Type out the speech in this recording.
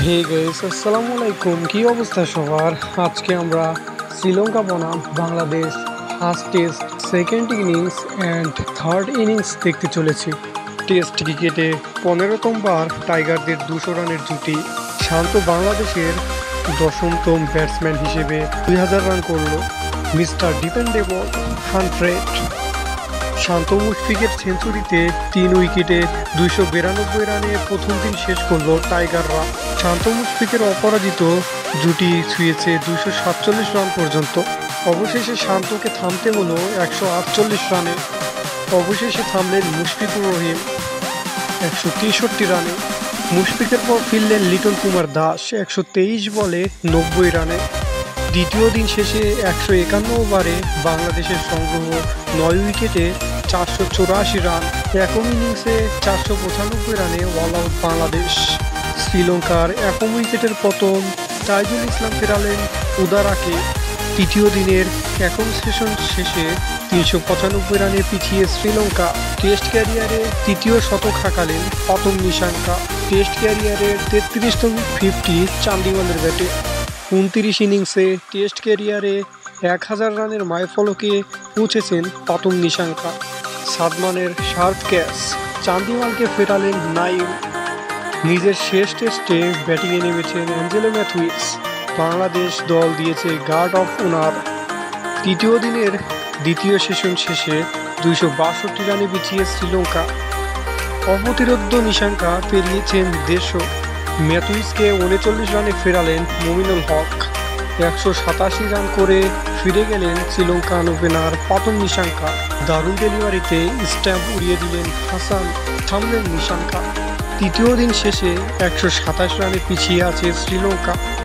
Hey guys, আসসালামু আলাইকুম। কি অবস্থা সবার? আজকে আমরা শ্রীলঙ্কা বনাম Bangladesh first test, second innings and third innings দেখতে চলেছি। টেস্ট ক্রিকেটে 15তম বার টাইগারদের 200 রানের জুটি শান্ত বাংলাদেশের 10তম ব্যাটসম্যান হিসেবে 2000 রান করল মিস্টার ডিপেন্ডেবল হানফ্রেড। শান্ত মুশফিকের সেঞ্চুরিতে 3 উইকেটে 292 রানে প্রথম দিন শেষ করল টাইগাররা। শান্ত মুশফিকের অপরাজিত জুটি ছুঁয়েছে 247 রান পর্যন্ত। অবশেষে শান্তকে থামতে হলো 148 রানে। অবশেষে থামলেন মুশফিকুর রহিম 163 রানে। মুশফিকের পর ফিরলেন লিটন কুমার দাস 123 বলে 90 রানে। দ্বিতীয় দিন শেষে 151 ওভারে বাংলাদেশের সংগ্রহ 9 উইকেটে 484 রান। একম ইনিংসে 495 রানে অল আউট বাংলাদেশ। শ্রীলঙ্কার একম উইকেটের পতন, তাইজুল ইসলাম ফেরালেন উদারাকে। তৃতীয় দিনের একম সেশন শেষে 395 রানে পিছিয়ে শ্রীলঙ্কা। টেস্ট ক্যারিয়ারে তৃতীয় শতক হাঁকালেন পতন নিশাঙ্কা। টেস্ট ক্যারিয়ারের 33তম 50 চান্দিমালের ব্যাটে। 29 ইনিংসে টেস্ট ক্যারিয়ারে 1000 রানের মাইলফলকে পৌঁছেছেন পতন নিশাঙ্কা। সাদমানের শার্প ক্যাচ, চান্দিমালকে ফেরালেন নাইম। নিজের শেষ টেস্টে ব্যাটিংয়ে নেমেছেন অ্যাঞ্জেলো ম্যাথুইস। বাংলাদেশ দল দিয়েছে গার্ড অফ অনার। তৃতীয় দিনের দ্বিতীয় সেশন শেষে 262 রানে পিছিয়ে শ্রীলঙ্কা। অপ্রতিরোধ্য নিশাঙ্কা পেরিয়েছেন 150। ম্যাথুইসকে 39 রানে ফেরালেন মমিনুল হক। 187 রান করে ফিরে গেলেন শ্রীলঙ্কান ওপেনার পতন নিশাঙ্কা। দারুণ ডেলিভারিতে স্ট্যাম্প উড়িয়ে দিলেন হাসান, থামলেন নিশাঙ্কা। তৃতীয় দিন শেষে 127 রানে পিছিয়ে আছে শ্রীলঙ্কা।